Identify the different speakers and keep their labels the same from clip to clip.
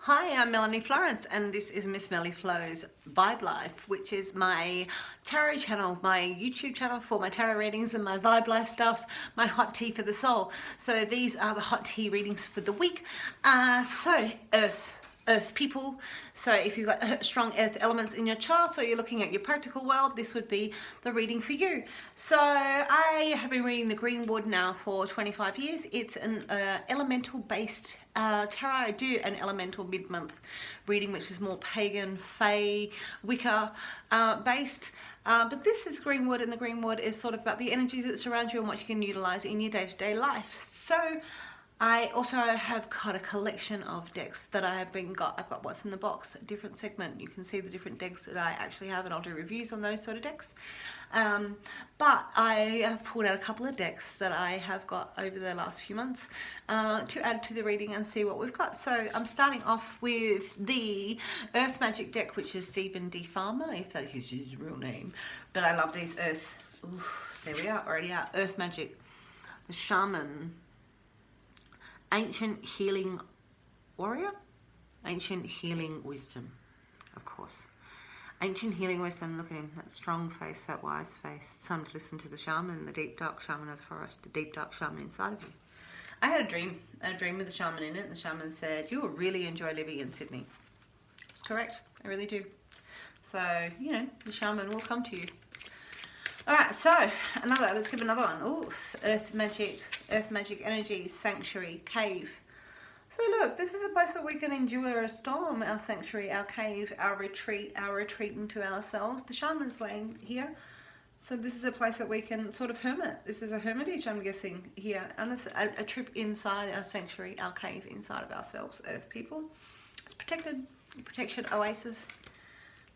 Speaker 1: Hi, I'm Melanie Florence and this is Miss Melly Flow's Vibe Life, which is my tarot channel, my YouTube channel for my tarot readings and my Vibe Life stuff, my hot tea for the soul. So these are the hot tea readings for the week. So Earth people. So if you've got strong earth elements in your chart, or you're looking at your practical world, this would be the reading for you. So I have been reading the Greenwood now for 25 years. It's an elemental based tarot. I do an elemental mid-month reading, which is more pagan, fae, Wicca based. But this is Greenwood, and the Greenwood is sort of about the energies that surround you and what you can utilize in your day-to-day life. So I also have got a collection of decks that I've got what's in the box, a different segment. You can see the different decks that I actually have, and I'll do reviews on those sort of decks. But I have pulled out a couple of decks that I have got over the last few months to add to the reading and see what we've got. So I'm starting off with the Earth Magic deck, which is Stephen D. Farmer, if that is his real name. But I love these Earth. Ooh, there we are, already out. Earth Magic, the Sharman, Ancient Healing Warrior, Ancient Healing Wisdom, of course. Ancient Healing Wisdom, look at him, that strong face, that wise face. It's time to listen to the Shaman, the deep dark Shaman of the forest, the deep dark Shaman inside of you. I had a dream with the Shaman in it, and the Shaman said, you will really enjoy living in Sydney. It's correct, I really do. So, you know, the Shaman will come to you. Alright, so let's give another one. Ooh, Earth Magic Energy, Sanctuary, Cave. So look, this is a place that we can endure a storm, our sanctuary, our cave, our retreat into ourselves. The Shaman's laying here. So this is a place that we can sort of hermit. This is a hermitage, I'm guessing, here. And this is a trip inside our sanctuary, our cave, inside of ourselves, Earth people. It's protected, protection oasis.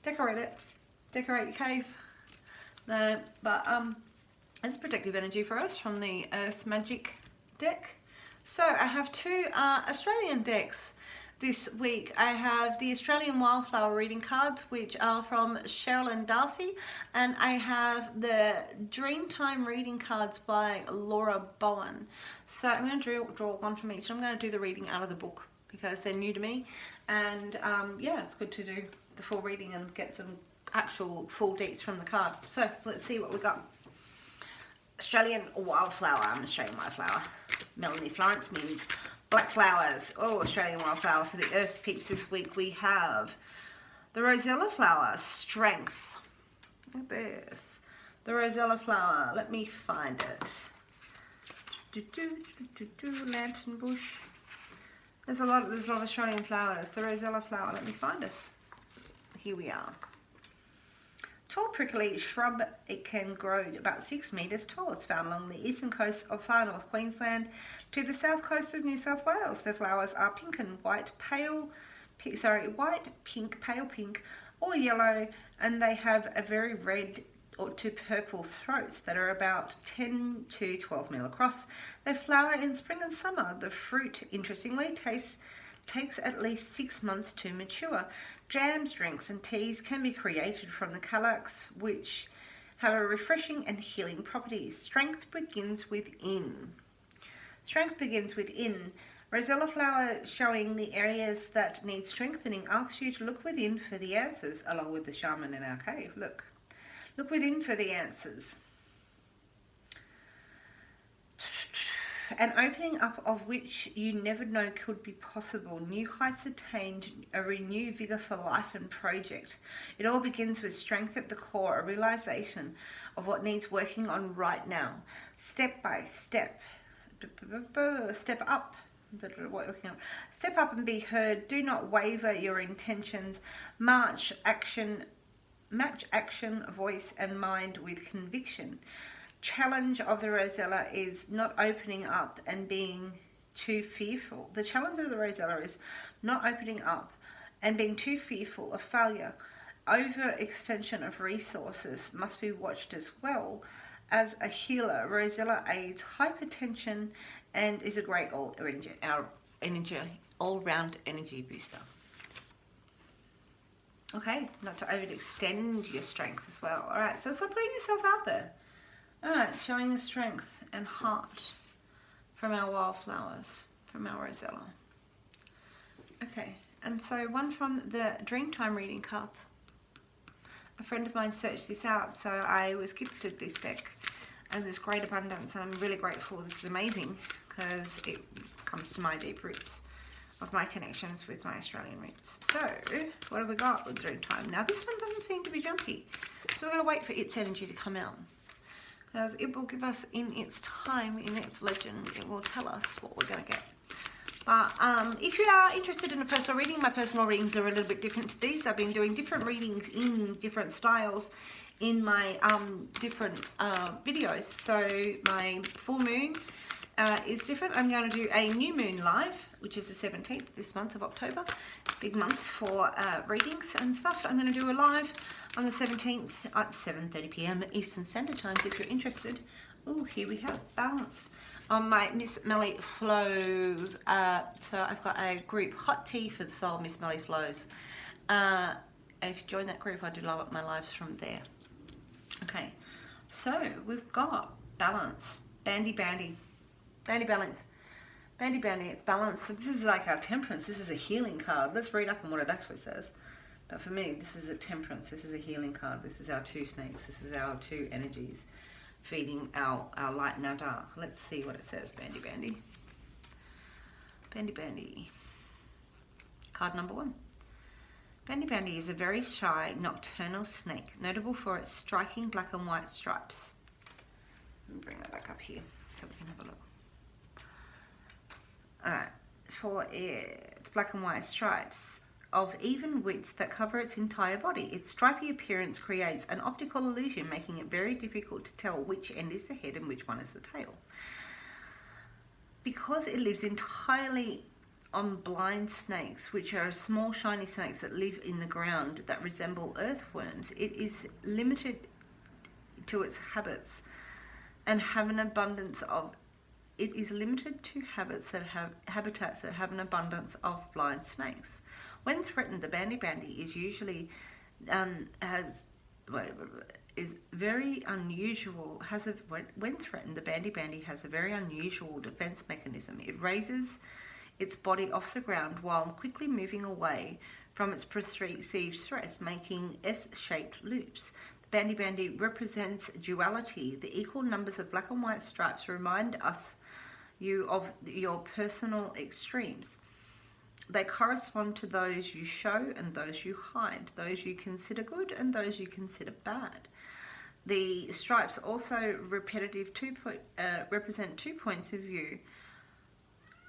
Speaker 1: Decorate it, decorate your cave. No, but it's protective energy for us from the Earth Magic deck. So I have two Australian decks this week. I have the Australian Wildflower reading cards, which are from Sherilyn Darcy, and I have the Dreamtime reading cards by Laura Bowen. So I'm going to draw one from each. I'm going to do the reading out of the book because they're new to me, and yeah, it's good to do the full reading and get some actual full deets from the card. So let's see what we got. Australian Wildflower. I'm Australian Wildflower. Melanie Florence means black flowers. Oh, Australian Wildflower. For the Earth peeps this week, we have the Rosella flower, Strength. Look at this. The Rosella flower. Let me find it. Lantern bush. There's a lot of Australian flowers. The Rosella flower. Let me find us. Here we are. Tall prickly shrub, it can grow about 6 metres tall. It's found along the eastern coast of far north Queensland to the south coast of New South Wales. The flowers are pink and white, white, pink, pale pink, or yellow, and they have a very red to purple throats that are about 10 to 12 mil across. They flower in spring and summer. The fruit, interestingly, takes at least 6 months to mature. Jams, drinks and teas can be created from the calyx, which have a refreshing and healing properties. Strength begins within. Strength begins within. Rosella flower showing the areas that need strengthening asks you to look within for the answers, along with the Shaman in our cave. Look within for the answers. An opening up of which you never know could be possible. New heights attained, a renewed vigour for life and project. It all begins with strength at the core, a realisation of what needs working on right now. Step by step. Step up. Step up and be heard. Do not waver your intentions. Match action, voice and mind with conviction. Challenge of the Rosella is not opening up and being too fearful. The challenge of the Rosella is not opening up and being too fearful of failure. Overextension of resources must be watched as well. As a healer, Rosella aids hypertension and is a great all-round energy booster. Okay, not to overextend your strength as well. All right, so it's like putting yourself out there. Alright, showing the strength and heart from our wildflowers, from our Rosella. Okay, And so one from the Dreamtime reading cards. A friend of mine searched this out, so I was gifted this deck and this great abundance, and I'm really grateful. This is amazing because it comes to my deep roots of my connections with my Australian roots. So what have we got with Dreamtime? Now this one doesn't seem to be jumpy, so we're going to wait for its energy to come out, because it will give us in its time, in its legend, it will tell us what we're going to get. But if you are interested in a personal reading, my personal readings are a little bit different to these. I've been doing different readings in different styles in my different videos. So my full moon is different. I'm going to do a new moon live, which is the 17th this month of October. Big month for readings and stuff. I'm going to do a live on the 17th at 7:30 p.m. Eastern Standard Time, if you're interested. Oh, here we have Balance. On my Miss Melly Flow, so I've got a group, Hot Tea for the Soul, Miss Melly Flows. And if you join that group, I do love up my lives from there. Okay, so we've got Balance, Bandy Bandy, Bandy Balance, Bandy Bandy, it's Balance. So this is like our Temperance, this is a healing card. Let's read up on what it actually says. But for me, this is a Temperance, this is a healing card. This is our two snakes, this is our two energies, feeding our light and our dark. Let's see what it says, Bandy Bandy. Bandy Bandy. Card number 1. Bandy Bandy is a very shy, nocturnal snake, notable for its striking black and white stripes. Let me bring that back up here so we can have a look. Alright, for its black and white stripes of even widths that cover its entire body. Its stripy appearance creates an optical illusion, making it very difficult to tell which end is the head and which one is the tail. Because it lives entirely on blind snakes, which are small shiny snakes that live in the ground that resemble earthworms, it is limited to its habits and have an abundance of habitats that have an abundance of blind snakes. When threatened, the Bandy Bandy is usually very unusual. When threatened, the Bandy Bandy has a very unusual defense mechanism. It raises its body off the ground while quickly moving away from its perceived threats, making S-shaped loops. The Bandy Bandy represents duality. The equal numbers of black and white stripes remind you of your personal extremes. They correspond to those you show and those you hide, those you consider good and those you consider bad. The stripes also represent 2 points of view,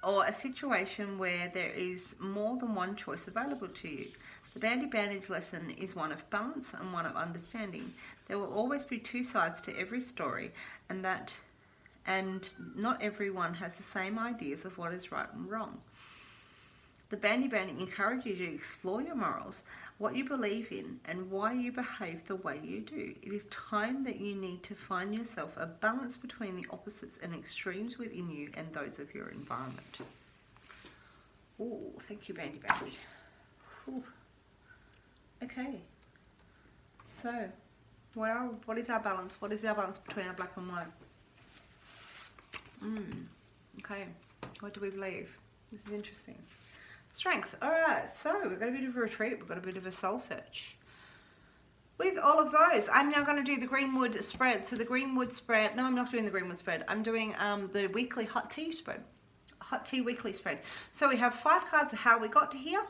Speaker 1: or a situation where there is more than one choice available to you. The Bandy Bandy's lesson is one of balance and one of understanding. There will always be 2 sides to every story, and not everyone has the same ideas of what is right and wrong. The Bandy Bandy encourages you to explore your morals, what you believe in, and why you behave the way you do. It is time that you need to find yourself a balance between the opposites and extremes within you and those of your environment. Oh, thank you, Bandy Bandy. Ooh. Okay. So, what is our balance? What is our balance between our black and white? Okay. What do we believe? This is interesting. Strength. Alright, so we've got a bit of a retreat, we've got a bit of a soul search. With all of those, I'm now going to do the Greenwood spread. So the Greenwood spread, no, I'm not doing the Greenwood spread. I'm doing the weekly hot tea spread. Hot tea weekly spread. So we have 5 cards of how we got to here.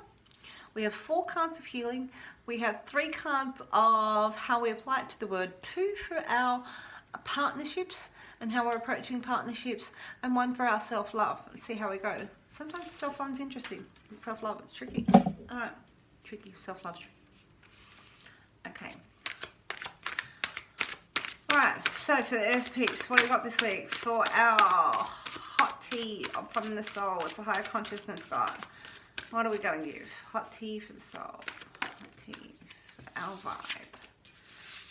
Speaker 1: We have 4 cards of healing. We have 3 cards of how we apply it to the word, 2 for our partnerships and how we're approaching partnerships, and 1 for our self-love. Let's see how we go. Sometimes self-love's interesting. Self-love, it's tricky. Alright, tricky, self-love's tricky. Okay. Alright, so for the Earth Peeps, what do we got this week? For our hot tea from the soul, it's a higher consciousness card. What are we going to give? Hot tea for the soul. Hot tea for our vibe.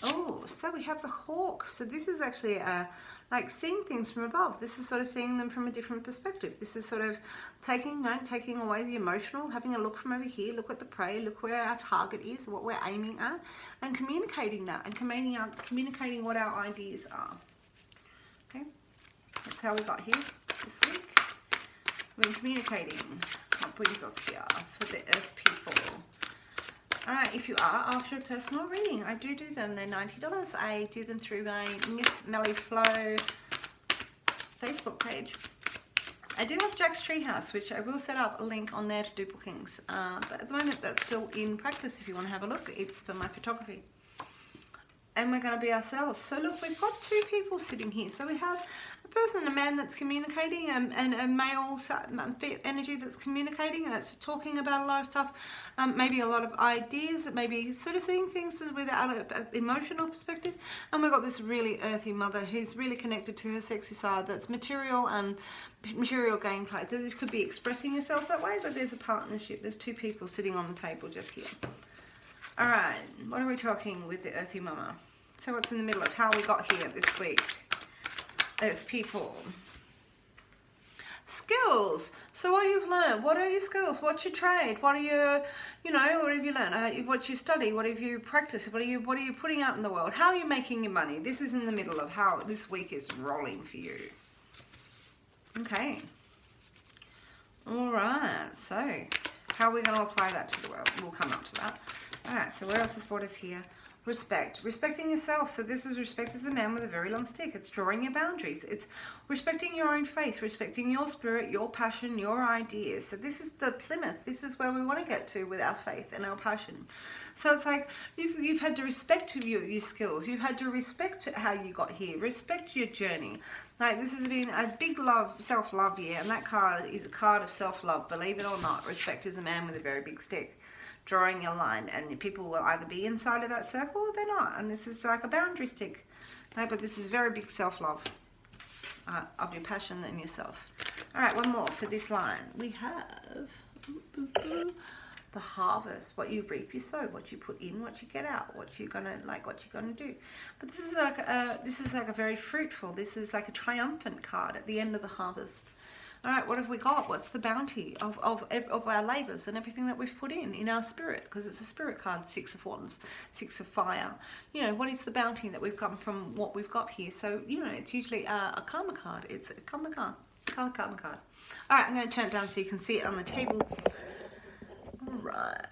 Speaker 1: Oh, so we have the hawk. So this is actually like seeing things from above. This is sort of seeing them from a different perspective. This is sort of taking away the emotional, having a look from over here, look at the prey, look where our target is, what we're aiming at, and communicating that, and communicating what our ideas are. Okay, that's how we got here this week. We've been communicating what brings us here for the Earth Peeps. if you are after a personal reading, I do them. They're $90. I do them through my Miss Melly Flow Facebook page. I do have Jack's Treehouse, which I will set up a link on there to do bookings. But at the moment, that's still in practice if you want to have a look. It's for my photography. And we're going to be ourselves. So look, we've got two people sitting here. So we have a person, a man that's communicating, and a male energy that's communicating, and it's talking about a lot of stuff, maybe a lot of ideas, maybe sort of seeing things without an emotional perspective. And we've got this really earthy mother who's really connected to her sexy side, that's material and material gameplay. So this could be expressing yourself that way, but there's a partnership. There's two people sitting on the table just here. All right, what are we talking with the earthy mama? So what's in the middle of how we got here this week? Earth people. Skills. So what you've learned, what are your skills? What's your trade? What are your, what have you learned? What's your study? What have you practiced? What are you putting out in the world? How are you making your money? This is in the middle of how this week is rolling for you. Okay. All right, so how are we going to apply that to the world? We'll come up to that. All right, so what else has brought us here? Respect. Respecting yourself. So this is respect as a man with a very long stick. It's drawing your boundaries. It's respecting your own faith, respecting your spirit, your passion, your ideas. So this is the Plymouth. This is where we want to get to with our faith and our passion. So it's like you've had to respect your skills. You've had to respect how you got here. Respect your journey. Like this has been a big self-love year, and that card is a card of self-love. Believe it or not, respect is a man with a very big stick. Drawing your line, and people will either be inside of that circle or they're not, and this is like a boundary stick. No, but this is very big self-love of your passion and yourself. All right, one more for this line. We have the harvest. What you reap, you sow. What you put in, what you get out. What you're gonna do. But this is like a very fruitful. This is like a triumphant card at the end of the harvest. All right, what have we got? What's the bounty of our labours and everything that we've put in our spirit? Because it's a spirit card, 6 of Wands, 6 of Fire. What is the bounty that we've gotten from what we've got here? So, it's usually a karma card. It's a karma card. Karma card. All right, I'm going to turn it down so you can see it on the table. All right.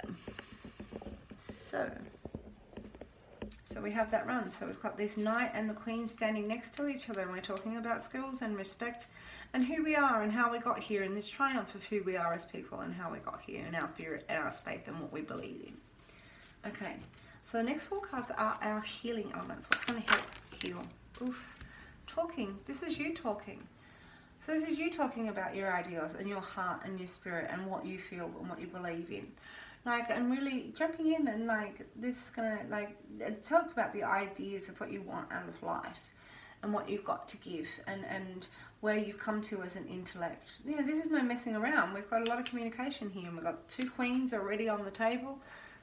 Speaker 1: So we have that run. So we've got this Knight and the Queen standing next to each other, and we're talking about skills and respect and who we are and how we got here, and this triumph of who we are as people and how we got here, and our fear and our faith and what we believe in. Okay, so the next 4 cards are our healing elements. What's going to help heal? Oof. Talking. This is you talking. So this is you talking about your ideals and your heart and your spirit and what you feel and what you believe in. And really jumping in, and this is going to talk about the ideas of what you want out of life and what you've got to give, and where you've come to as an intellect. This is no messing around. We've got a lot of communication here, and we've got 2 queens already on the table.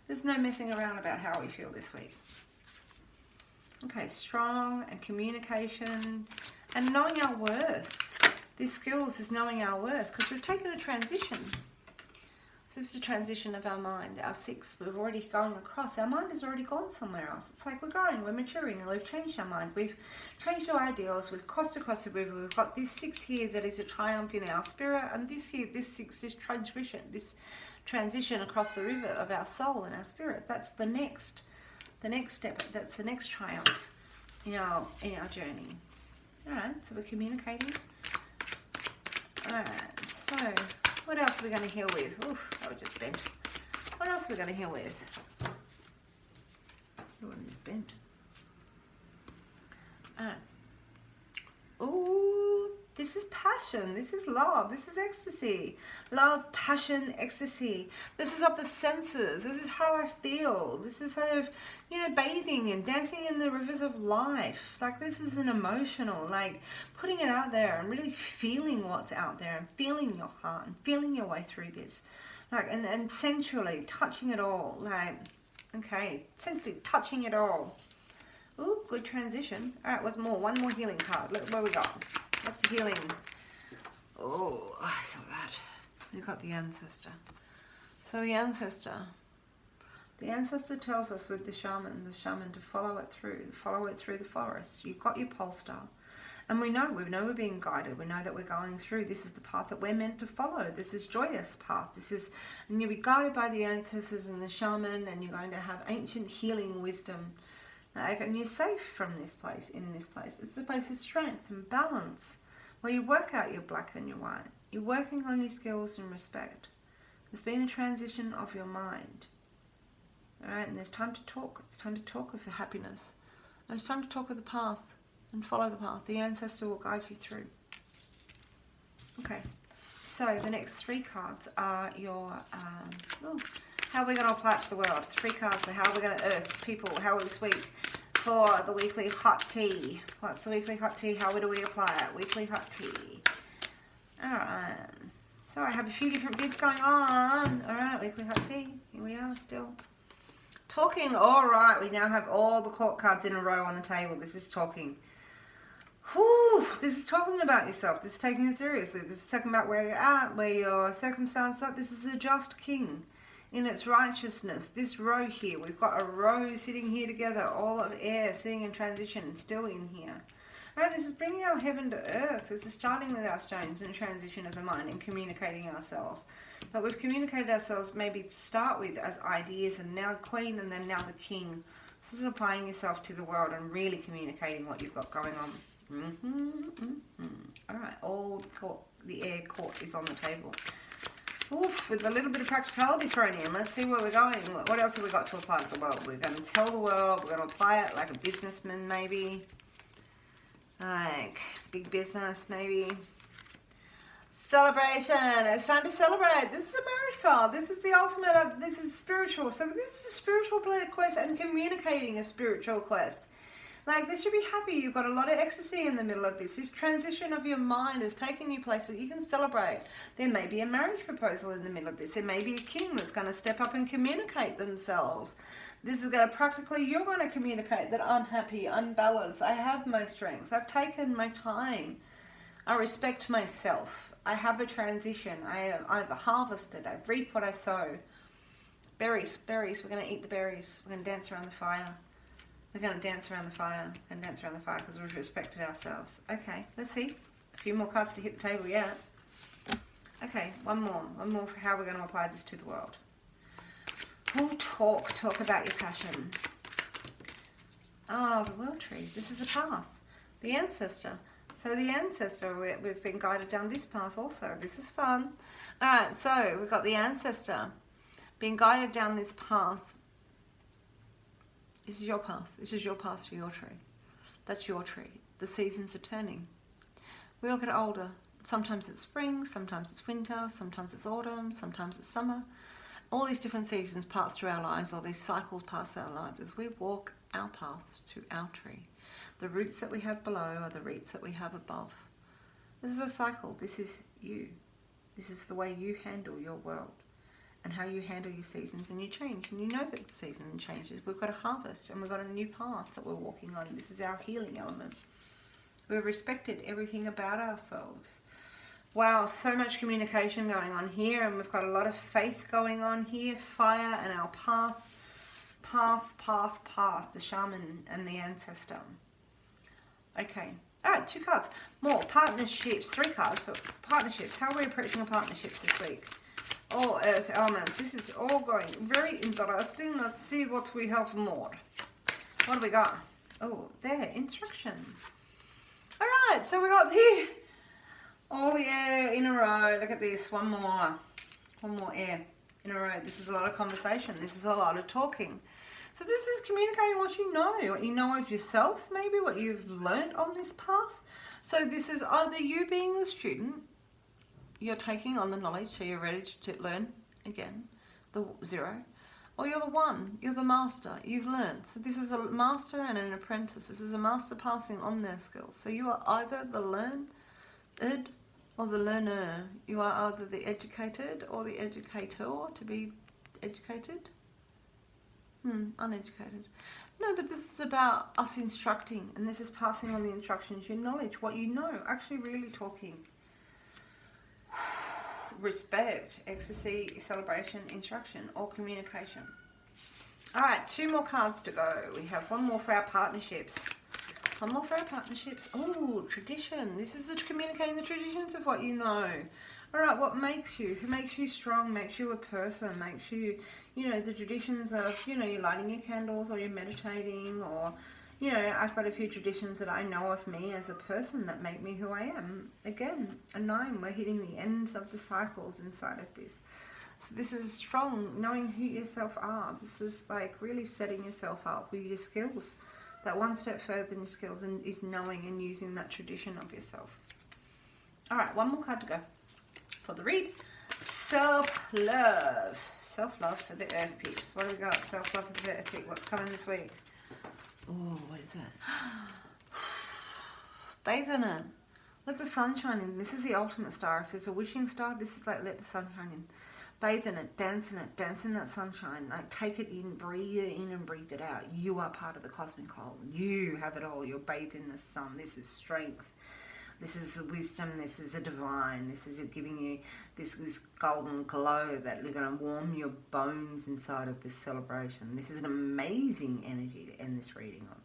Speaker 1: There's no messing around about how we feel this week. Okay, strong and communication and knowing our worth. These skills is knowing our worth, because we've taken a transition. This is a transition of our mind. Our 6, we're already going across. Our mind has already gone somewhere else. It's like we're growing, we're maturing, and we've changed our mind. We've changed our ideals. We've crossed across the river. We've got this 6 here that is a triumph in our spirit, and this here, this 6, this transition across the river of our soul and our spirit. That's the next step. That's the next triumph in our journey. All right, so we're communicating. All right, so what else are we going to heal with? Oof, that was just bent. What else are we going to heal with? The one just bent. Ooh, this is passion. This is love. This is ecstasy. Love, passion, ecstasy. This is of the senses. This is how I feel. This is sort of, bathing and dancing in the rivers of life. This is an emotional, putting it out there and really feeling what's out there and feeling your heart and feeling your way through this. And sensually touching it all. Okay, sensually touching it all. Ooh, good transition. All right, what's more? One more healing card. Look what we got. What's healing? Oh, I saw that. We got the ancestor. So the ancestor tells us with the shaman to follow it through the forest. You've got your pole star, And we know we're being guided. We know that we're going through. This is the path that we're meant to follow. This is joyous path. And you'll be guided by the ancestors and the shaman, and you're going to have ancient healing wisdom. And you're safe from this place, in this place. It's a place of strength and balance, where you work out your black and your white. You're working on your skills and respect. There's been a transition of your mind. Alright, and there's time to talk. It's time to talk of the happiness. And it's time to talk of the path and follow the path. The ancestor will guide you through. Okay, so the next 3 cards are your, how are we going to apply it to the world? 3 cards for how we're going to earth people. How this week for the weekly hot tea. What's the weekly hot tea? How do we apply it? Weekly hot tea. Alright, so I have a few different bits going on. Alright, weekly hot tea. Here we are still. Talking, alright, we now have all the court cards in a row on the table. This is talking. Whew, this is talking about yourself. This is taking it seriously. This is talking about where you're at, where your circumstances are. This is a just king in its righteousness. This row here, we've got a row sitting here together, all of air, sitting in transition, still in here. Alright, this is bringing our heaven to earth. This is starting with our stones and transition of the mind and communicating ourselves. But we've communicated ourselves maybe to start with as ideas, and now queen, and then now the king. This is applying yourself to the world and really communicating what you've got going on. Alright, all the air court is on the table. Oof, with a little bit of practicality thrown in. Let's see where we're going. What else have we got to apply to the world? We're going to tell the world. We're going to apply it like a businessman, maybe. Like big business, maybe. Celebration. It's time to celebrate. This is a marriage card. This is the ultimate. This is spiritual. So this is a spiritual quest and communicating a spiritual quest. Like, this should be happy. You've got a lot of ecstasy in the middle of this. This transition of your mind is taking you places that you can celebrate. There may be a marriage proposal in the middle of this. There may be a king that's going to step up and communicate themselves. This is going to practically, you're going to communicate that I'm happy, I'm balanced, I have my strength, I've taken my time, I respect myself, I have a transition, I've harvested, I've reaped what I sow. Berries, we're going to eat the berries, we're going to dance around the fire. We're going to dance around the fire and dance around the fire because we've respected ourselves. Okay, let's see. A few more cards to hit the table, yeah. Okay, one more for how we're going to apply this to the world. We'll talk about your passion. Oh, the world tree. This is a path. The ancestor. So the ancestor, we've been guided down this path also. This is fun. All right, so we've got the ancestor being guided down this path. This is your path. This is your path for your tree. That's your tree. The seasons are turning. We all get older. Sometimes it's spring, sometimes it's winter, sometimes it's autumn, sometimes it's summer. All these different seasons pass through our lives, or these cycles pass our lives as we walk our paths to our tree. The roots that we have below are the roots that we have above. This is a cycle. This is you. This is the way you handle your world and how you handle your seasons, and you change. And you know that the season changes. We've got a harvest and we've got a new path that we're walking on. This is our healing element. We've respected everything about ourselves. Wow, so much communication going on here, and we've got a lot of faith going on here. Fire and our path, the shaman and the ancestor. Okay, all right, 2 cards. More partnerships, 3 cards, but partnerships. How are we approaching the partnerships this week? All earth elements. This is all going very interesting. Let's see what we have more. What do we got? Oh, there, instruction. All right, so we got the all the air in a row. Look at this. One more air in a row. This is a lot of conversation. This is a lot of talking. So this is communicating what you know of yourself, maybe what you've learned on this path. So this is either you being the student, you're taking on the knowledge, so you're ready to learn again, the 0, or you're the 1, you're the master, you've learned. So this is a master and an apprentice. This is a master passing on their skills. So you are either the learned or the learner. You are either the educated or the educator to be educated. Uneducated. No, but this is about us instructing, and this is passing on the instructions, your knowledge, what you know, actually really talking. Respect, ecstasy, celebration, instruction, or communication. All right, 2 more cards to go. We have 1 more for our partnerships. One more for our partnerships. Oh, tradition. This is communicating the traditions of what you know. All right, what makes you? Who makes you strong? Makes you a person? Makes you, you know, the traditions of, you know, you're lighting your candles or you're meditating or, you know, I've got a few traditions that I know of me as a person that make me who I am. Again, a 9. We're hitting the ends of the cycles inside of this. So this is strong, knowing who yourself are. This is like really setting yourself up with your skills. That one step further than your skills and is knowing and using that tradition of yourself. All right, one more card to go for the read. Self-love. Self-love for the earth peeps. What do we got? Self-love for the earth peeps. What's coming this week? Oh, what is it? Bathe in it. Let the sun shine in. This is the ultimate star. If there's a wishing star, this is like let the sun shine in. Bathe in it, dance in that sunshine. Like take it in, breathe it in and breathe it out. You are part of the cosmic whole. You have it all. You're bathed in the sun. This is strength. This is wisdom. This is a divine. This is giving you this golden glow that you're going to warm your bones inside of this celebration. This is an amazing energy to end this reading on.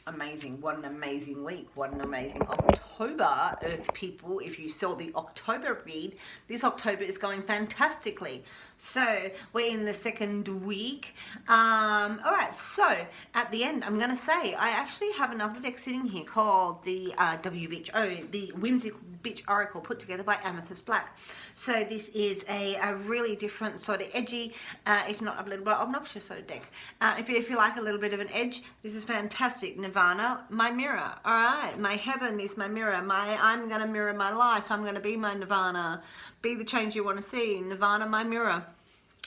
Speaker 1: Amazing. What an amazing week. What an amazing October, earth people. If you saw the October read, this October is going fantastically. So we're in the second week. All right, so at the end, I'm going to say I actually have another deck sitting here called the WBHO, the Whimsical Bitch Oracle, put together by Amethyst Black. So this is a really different sort of edgy, if not a little bit obnoxious sort of deck. If you like a little bit of an edge, this is fantastic. Nirvana, my mirror. All right, my heaven is my mirror. I'm going to mirror my life. I'm going to be my Nirvana. Be the change you want to see. Nirvana, my mirror.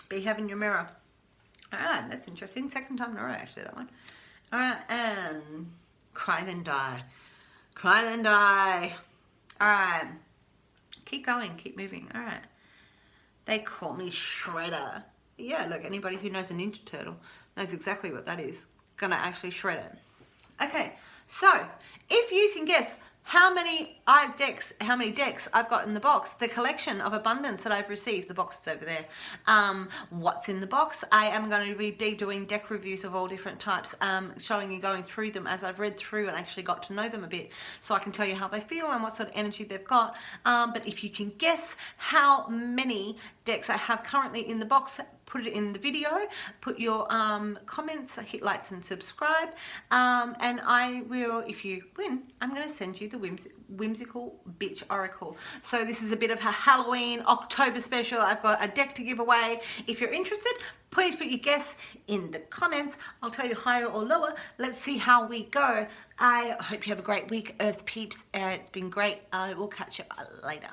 Speaker 1: Be heaven, your mirror. All right, that's interesting. Second time in a row, actually, that one. All right, and cry then die. Cry then die. All right. Keep going, keep moving. All right. They call me Shredder. Yeah, look, anybody who knows a Ninja Turtle knows exactly what that is. Gonna actually shred it. Okay, so if you can guess how many decks I've got in the box, the collection of abundance that I've received, the box is over there. What's in the box? I am going to be doing deck reviews of all different types, showing you, going through them as I've read through and actually got to know them a bit, so I can tell you how they feel and what sort of energy they've got. But if you can guess how many decks I have currently in the box, put it in the video, put your comments, hit likes and subscribe, and I will, if you win, I'm going to send you the Whimsical Bitch Oracle. So this is a bit of a Halloween October special. I've got a deck to give away. If you're interested, please put your guess in the comments. I'll tell you higher or lower. Let's see how we go. I hope you have a great week, Earth peeps. It's been great. I will catch you later.